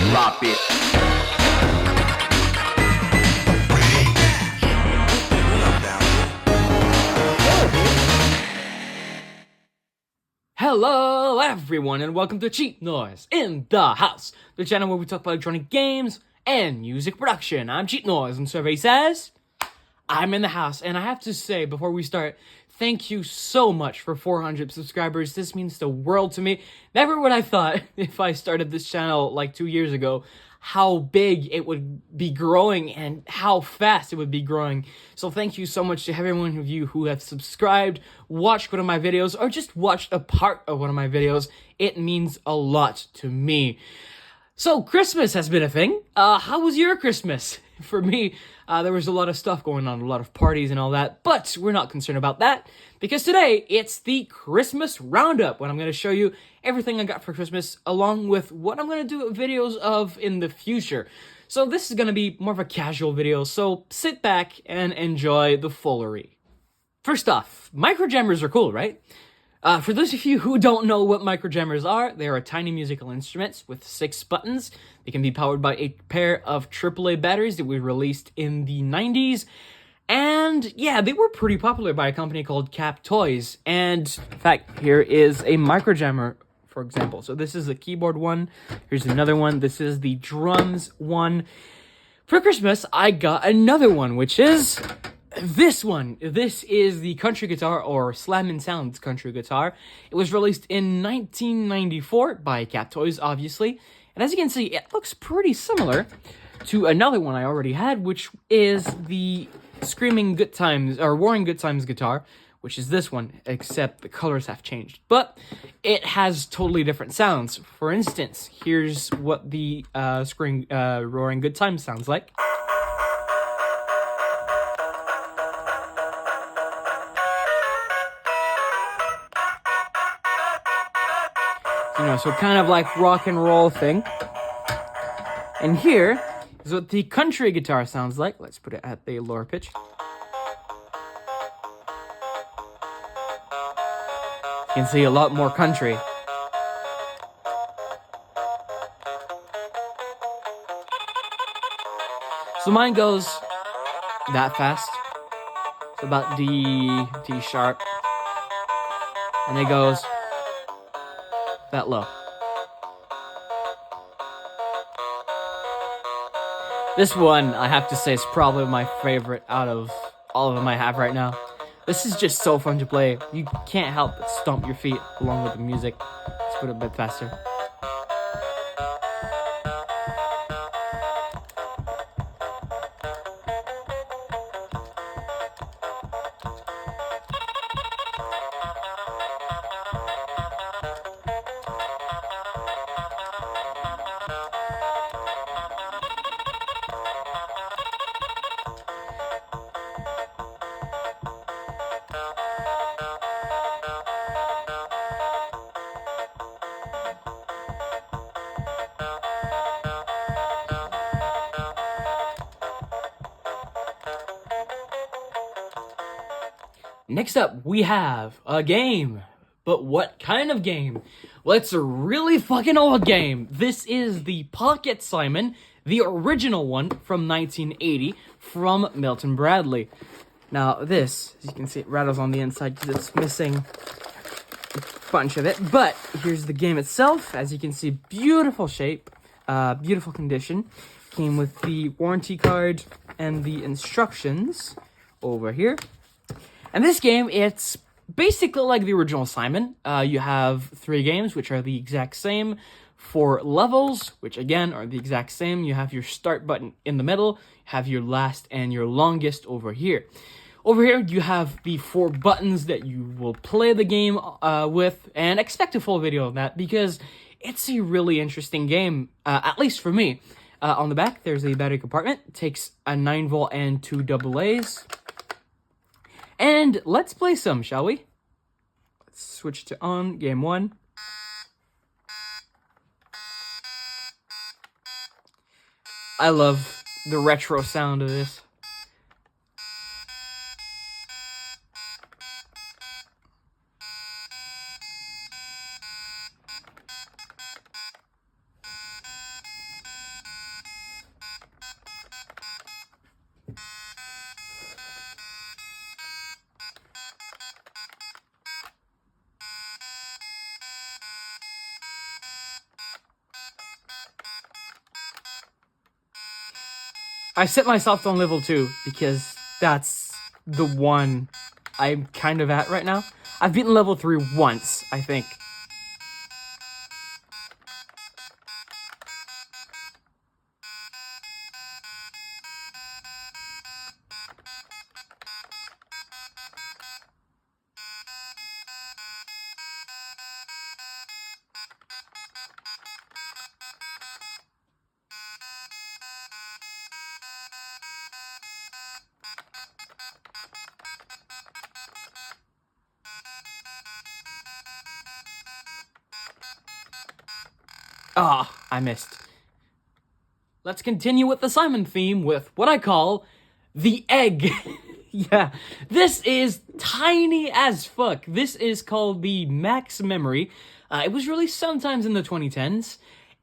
drop it. Hello everyone and welcome to Cheap Noise in the House, the channel where we talk about electronic games and music production. I'm Cheap Noise and survey says I'm in the house, and I have to say before we start, thank you so much for 400 subscribers. This means the world to me. Never would I thought if I started this channel like 2 years ago how big it would be growing and how fast it would be growing. So thank you so much to everyone of you who have subscribed, watched one of my videos, or just watched a part of one of my videos. It means a lot to me. So Christmas has been a thing. How was your Christmas? For me, there was a lot of stuff going on, a lot of parties and all that, but we're not concerned about that because today it's the Christmas Roundup when I'm going to show you everything I got for Christmas along with what I'm going to do videos of in the future. So this is going to be more of a casual video, so sit back and enjoy the foolery. First off, microjammers are cool, right? For those of you who don't know what microjammers are, they are tiny musical instruments with 6 buttons. They can be powered by a pair of AAA batteries that were released in the 90s. And yeah, they were pretty popular by a company called Taptap Toys. And in fact, here is a microjammer, for example. So this is the keyboard one. Here's another one. This is the drums one. For Christmas, I got another one, which is this one. This is the country guitar, or Slammin' Sounds country guitar. It was released in 1994 by Taptap Toys, obviously. And as you can see, it looks pretty similar to another one I already had, which is the Screaming Good Times, or Roaring Good Times guitar, which is this one, except the colors have changed. But it has totally different sounds. For instance, here's what the Roaring Good Times sounds like. You know, so kind of like rock and roll thing. And here is what the country guitar sounds like. Let's put it at the lower pitch. You can see a lot more country. So mine goes that fast. It's about D sharp. And it goes that low. This one, I have to say, is probably my favorite out of all of them I have right now. This is just so fun to play. You can't help but stomp your feet along with the music. Let's put it a bit faster. Next up, we have a game. But what kind of game? Well, it's a really fucking old game. This is the Pocket Simon, the original one from 1980 from Milton Bradley. Now this, as you can see, it rattles on the inside because it's missing a bunch of it. But here's the game itself. As you can see, beautiful shape, beautiful condition. Came with the warranty card and the instructions over here. And this game, it's basically like the original Simon. You have 3 games, which are the exact same. 4 levels, which again are the exact same. You have your start button in the middle, have your last and your longest over here. Over here, you have the 4 buttons that you will play the game with, and expect a full video of that because it's a really interesting game, at least for me. On the back, there's a battery compartment. It takes a 9-volt and 2 AA's. And let's play some, shall we? Let's switch to on, game 1. I love the retro sound of this. I set myself on level 2 because that's the one I'm kind of at right now. I've beaten level 3 once, I think. Ah, I missed. Let's continue with the Simon theme with what I call the egg. Yeah, this is tiny as fuck. This is called the Max Memory. It was released sometimes in the 2010s,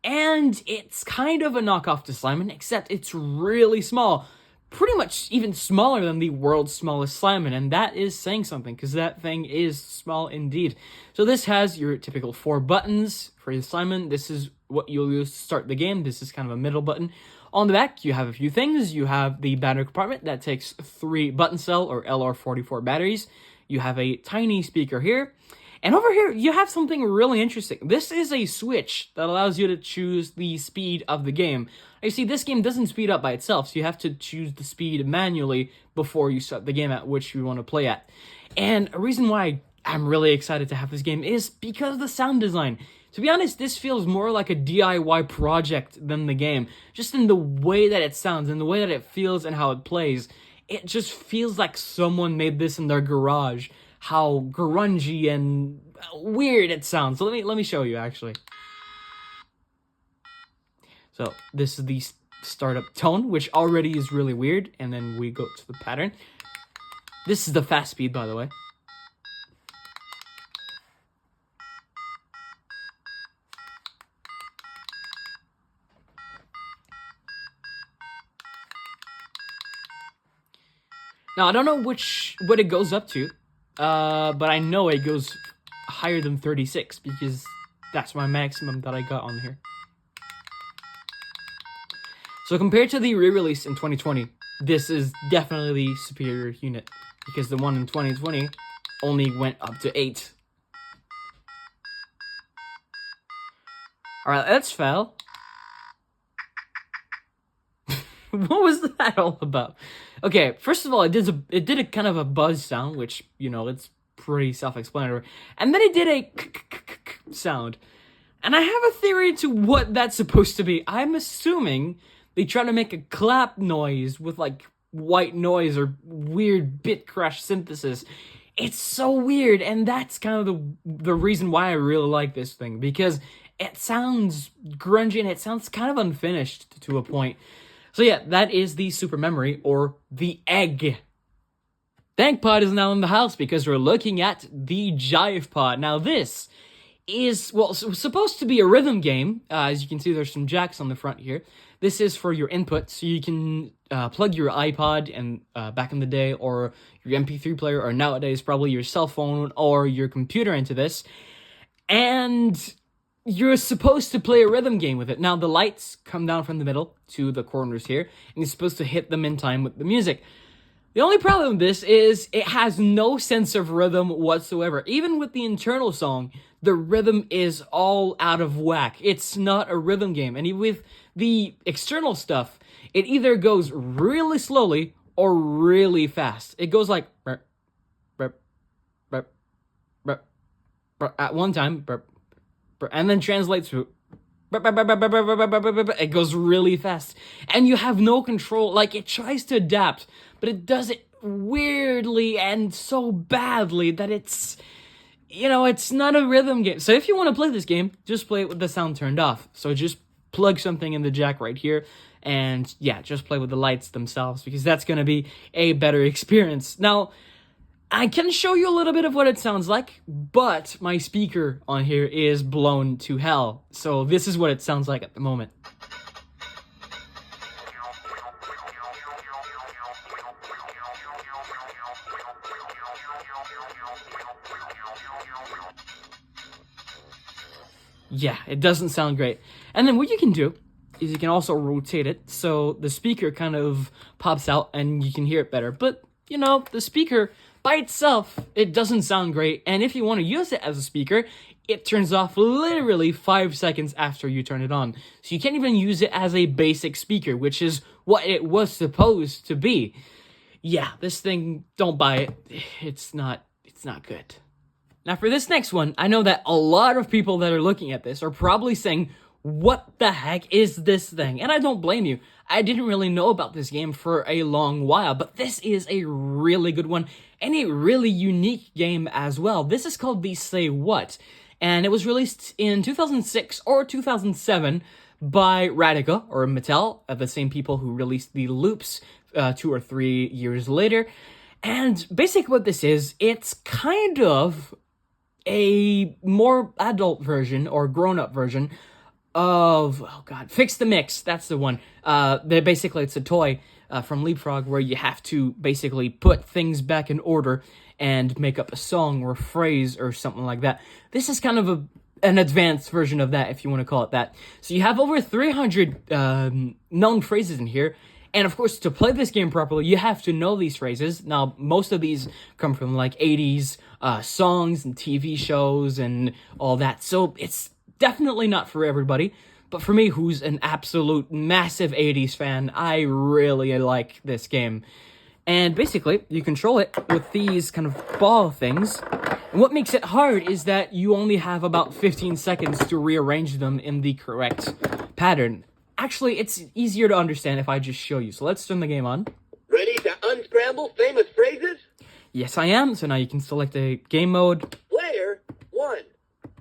and it's kind of a knockoff to Simon, except it's really small. Pretty much even smaller than the world's smallest Simon, and that is saying something, because that thing is small indeed. So this has your typical 4 buttons for the Simon. This is what you'll use to start the game. This is kind of a middle button. On the back, you have a few things. You have the battery compartment that takes 3 button cell or LR44 batteries. You have a tiny speaker here. And over here, you have something really interesting. This is a switch that allows you to choose the speed of the game. You see, this game doesn't speed up by itself, so you have to choose the speed manually before you start the game at which you want to play at. And a reason why I'm really excited to have this game is because of the sound design. To be honest, this feels more like a DIY project than the game. Just in the way that it sounds, and the way that it feels and how it plays. It just feels like someone made this in their garage. How grungy and weird it sounds. So let me show you, actually. So this is the startup tone, which already is really weird. And then we go to the pattern. This is the fast speed, by the way. Now, I don't know what it goes up to, but I know it goes higher than 36 because that's my maximum that I got on here. So compared to the re-release in 2020, this is definitely the superior unit because the one in 2020 only went up to 8. Alright, let's fail. What was that all about? Okay, first of all, it did a kind of a buzz sound, which, you know, it's pretty self-explanatory. And then it did a sound. And I have a theory to what that's supposed to be. I'm assuming they try to make a clap noise with, like, white noise or weird bit crash synthesis. It's so weird, and that's kind of the reason why I really like this thing, because it sounds grungy and it sounds kind of unfinished to a point. So yeah, that is the super memory, or the egg. ThankPod is now in the house because we're looking at the Jive Po. Now this is, well, supposed to be a rhythm game. As you can see, there's some jacks on the front here. This is for your input, so you can plug your iPod and back in the day, or your MP3 player, or nowadays probably your cell phone or your computer into this. And you're supposed to play a rhythm game with it. Now, the lights come down from the middle to the corners here, and you're supposed to hit them in time with the music. The only problem with this is it has no sense of rhythm whatsoever. Even with the internal song, the rhythm is all out of whack. It's not a rhythm game. And with the external stuff, it either goes really slowly or really fast. It goes like at one time, and then translates to it goes really fast, and you have no control. Like, it tries to adapt, but it does it weirdly and so badly that it's, you know, it's not a rhythm game. So if you want to play this game, just play it with the sound turned off. So just plug something in the jack right here, and yeah, just play with the lights themselves, because that's going to be a better experience. Now, I can show you a little bit of what it sounds like, but my speaker on here is blown to hell. So this is what it sounds like at the moment. Yeah, it doesn't sound great. And then what you can do is you can also rotate it, so the speaker kind of pops out and you can hear it better. But, you know, the speaker by itself, it doesn't sound great, and if you want to use it as a speaker, it turns off literally 5 seconds after you turn it on. So you can't even use it as a basic speaker, which is what it was supposed to be. Yeah, this thing, don't buy it. It's not good. Now for this next one, I know that a lot of people that are looking at this are probably saying, what the heck is this thing? And I don't blame you. I didn't really know about this game for a long while, but this is a really good one and a really unique game as well. This is called the Say What, and it was released in 2006 or 2007 by Radica or Mattel, the same people who released the Loops 2 or 3 years later. And basically what this is, it's kind of a more adult version or grown-up version of, oh god, Fix the Mix. That's the one. Basically, it's a toy from Leapfrog where you have to basically put things back in order and make up a song or a phrase or something like that. This is kind of an advanced version of that, if you want to call it that. So you have over 300 known phrases in here. And of course, to play this game properly, you have to know these phrases. Now, most of these come from like 80s songs and TV shows and all that. So it's definitely not for everybody. But for me, who's an absolute massive 80s fan, I really like this game. And basically, you control it with these kind of ball things. And what makes it hard is that you only have about 15 seconds to rearrange them in the correct pattern. Actually, it's easier to understand if I just show you. So let's turn the game on. Ready to unscramble famous phrases? Yes, I am. So now you can select a game mode. Player 1.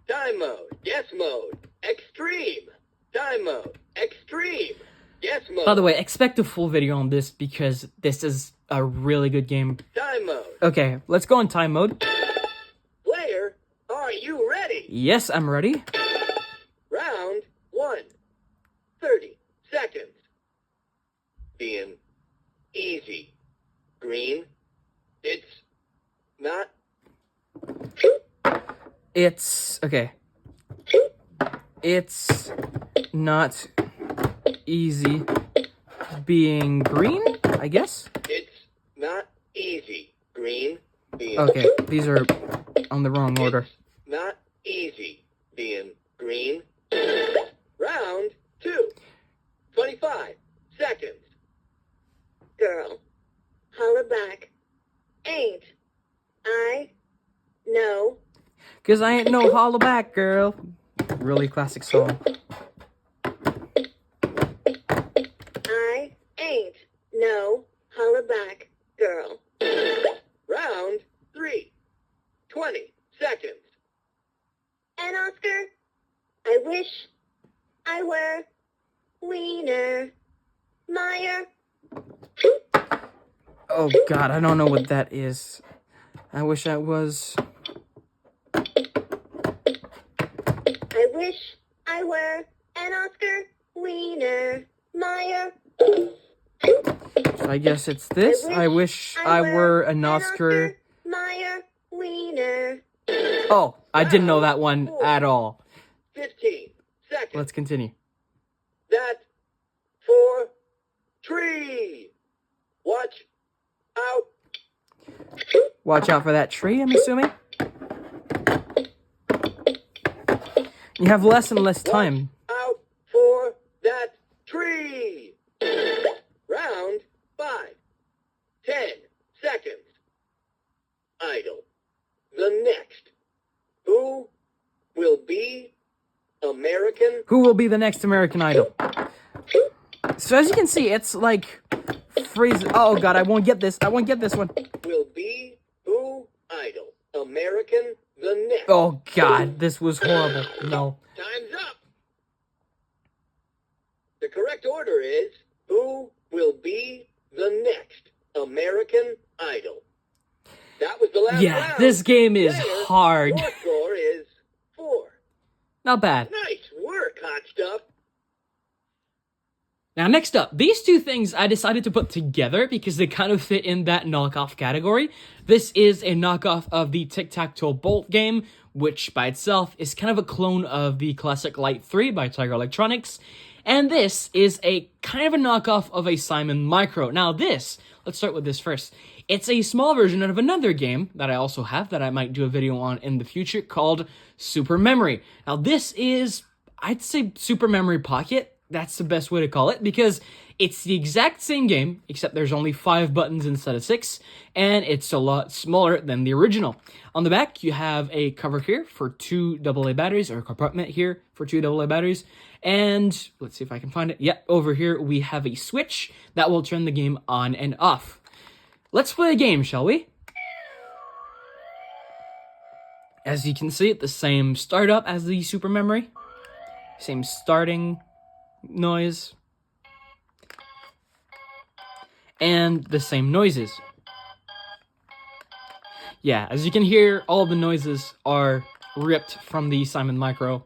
Time mode. Yes mode. Extreme. Time mode. Extreme. Yes mode. By the way, expect a full video on this because this is a really good game. Time mode. Okay, let's go in time mode. Player, are you ready? Yes, I'm ready. Round 1. 30 seconds. Being easy. Green. It's not. Okay. It's not easy being green, I guess? It's not easy. Green. Being. Okay, these are on the wrong order. It's not easy. Being green. Round 2. 25 seconds. Girl, holler back. Ain't I know? 'Cause I ain't no holla back, girl. Really classic song. I ain't no holler back, girl. Round 3. 20 seconds. And Oscar, I wish I were Wiener Meyer. Oh god, I don't know what that is. I wish I was... I wish I were an Oscar Wiener Meyer. So I guess it's this. I wish I were an Oscar... Meyer Wiener. Oh, I didn't know that one at all. 15 seconds. Let's continue. That for tree. Watch out. Watch out for that tree, I'm assuming? You have less and less time. Out for that tree. Round 5. 10 seconds. Idle. The next. Who will be American? Who will be the next American Idol? So as you can see, it's like phrases. Oh god, I won't get this. I won't get this one. Will be who idol? American the next. Oh god, this was horrible. No. Time's up. The correct order is who will be the next American Idol. That was the last Yeah, round. this game is Player, hard. Your score is 4. Not bad. Nice work, hot stuff. Now, next up, these two things I decided to put together because they kind of fit in that knockoff category. This is a knockoff of the Tic Tac Toe Bolt game, which by itself is kind of a clone of the classic Light 3 by Tiger Electronics. And this is a kind of a knockoff of a Simon Micro. Now this, let's start with this first. It's a small version of another game that I also have that I might do a video on in the future called Super Memory. Now this is, I'd say, Super Memory Pocket. That's the best way to call it, because it's the exact same game, except there's only 5 buttons instead of 6, and it's a lot smaller than the original. On the back, you have a cover here for 2 AA batteries, or a compartment here for 2 AA batteries, and let's see if I can find it. Yep, over here we have a switch that will turn the game on and off. Let's play a game, shall we? As you can see, the same startup as the Super Memory, same starting noise, and the same noises. Yeah, as you can hear, all the noises are ripped from the Simon Micro.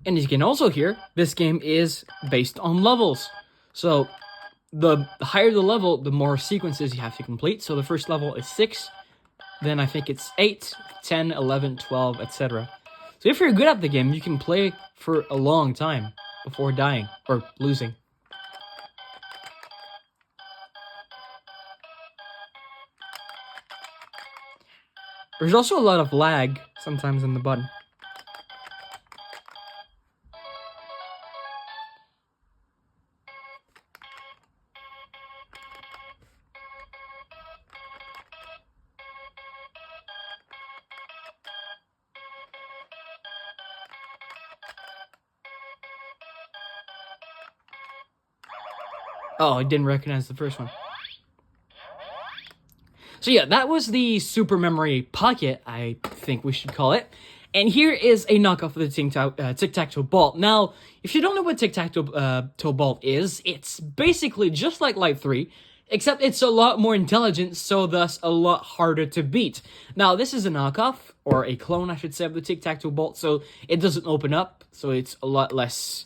And as you can also hear, this game is based on levels. So the higher the level, the more sequences you have to complete. So the first level is 6, then I think it's 8, 10, 11, 12, etc. So if you're good at the game, you can play for a long time before dying or losing. There's also a lot of lag sometimes in the button. Oh, I didn't recognize the first one. So yeah, that was the Super Memory Pocket, I think we should call it. And here is a knockoff of the Tic Tac Toe Bolt. Now, if you don't know what Tic Tac Toe Bolt is, it's basically just like Light 3, except it's a lot more intelligent, so thus a lot harder to beat. Now, this is a knockoff, or a clone, I should say, of the Tic Tac Toe Bolt, so it doesn't open up, so it's a lot less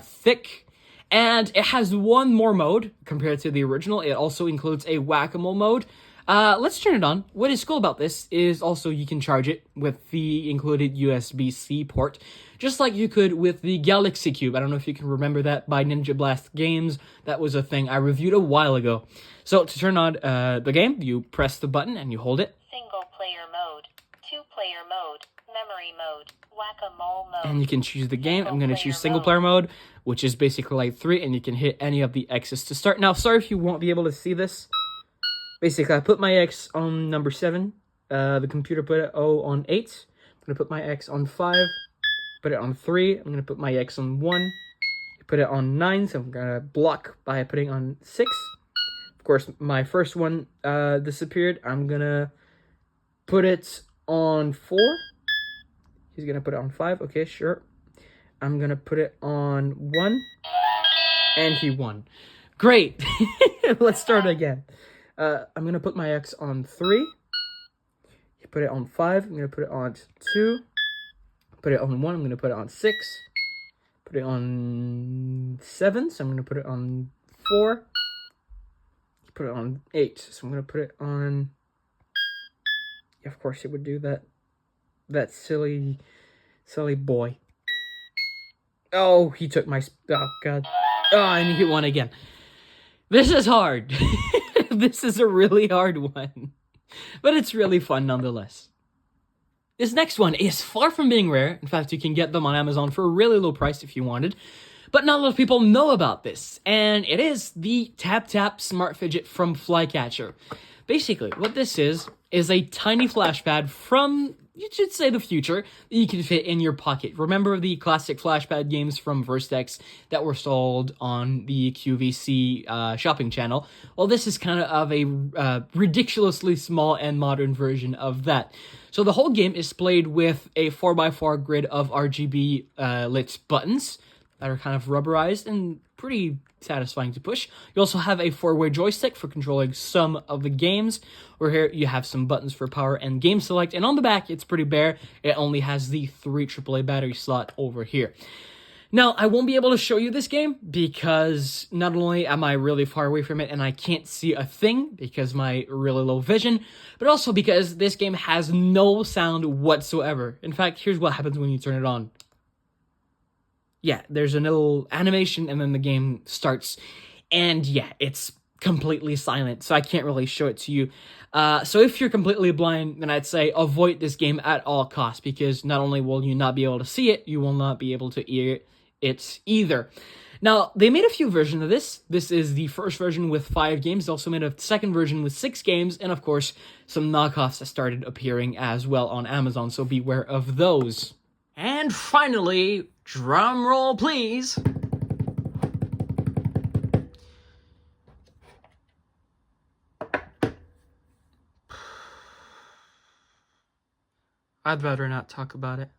thick. And it has one more mode compared to the original. It also includes a whack-a-mole mode. Let's turn it on. What is cool about this is also you can charge it with the included USB-C port, just like you could with the Galaxy Cube. I don't know if you can remember that by Ninja Blast Games. That was a thing I reviewed a while ago. So to turn on the game, you press the button and you hold it. Single player mode, 2-player mode, memory mode, whack-a-mole mode. And you can choose the game. I'm going to choose single player mode, which is basically like 3, and you can hit any of the X's to start. Now, sorry if you won't be able to see this. Basically, I put my X on number 7. The computer put it on 8. I'm going to put my X on 5. Put it on 3. I'm going to put my X on 1. Put it on 9, so I'm going to block by putting on 6. Of course, my first one disappeared. I'm going to put it on 4. He's going to put it on 5. Okay, sure. I'm going to put it on 1. And he won. Great. Let's start again. I'm going to put my X on 3. Put it on 5. I'm going to put it on 2. Put it on 1. I'm going to put it on 6. Put it on 7. So I'm going to put it on 4. Put it on 8. So I'm going to put it on... Yeah, of course it would do that. That silly boy. Oh, he took my... Oh, God. Oh, and he won again. This is hard. This is a really hard one. But it's really fun nonetheless. This next one is far from being rare. In fact, you can get them on Amazon for a really low price if you wanted. But not a lot of people know about this. And it is the Taptap Smart Fidget from Flycatcher. Basically, what this is a tiny flashpad from, you should say, the future that you can fit in your pocket. Remember the classic flashpad games from Verstex that were sold on the QVC shopping channel? Well, this is kind of a ridiculously small and modern version of that. So the whole game is played with a 4x4 grid of RGB lit buttons that are kind of rubberized and pretty satisfying to push. You also have a 4-way joystick for controlling some of the games, where here you have some buttons for power and game select, and on the back it's pretty bare. It only has the 3 AAA battery slot over here. Now, I won't be able to show you this game because not only am I really far away from it and I can't see a thing because my really low vision, but also because this game has no sound whatsoever. In fact, here's what happens when you turn it on. Yeah, there's a little animation and then the game starts. And yeah, it's completely silent, so I can't really show it to you. So if you're completely blind, then I'd say avoid this game at all costs, because not only will you not be able to see it, you will not be able to hear it either. Now, they made a few versions of this. This is the first version with 5 games. They also made a second version with 6 games, and of course, some knockoffs that started appearing as well on Amazon, so beware of those. And finally, drum roll please. I'd rather not talk about it.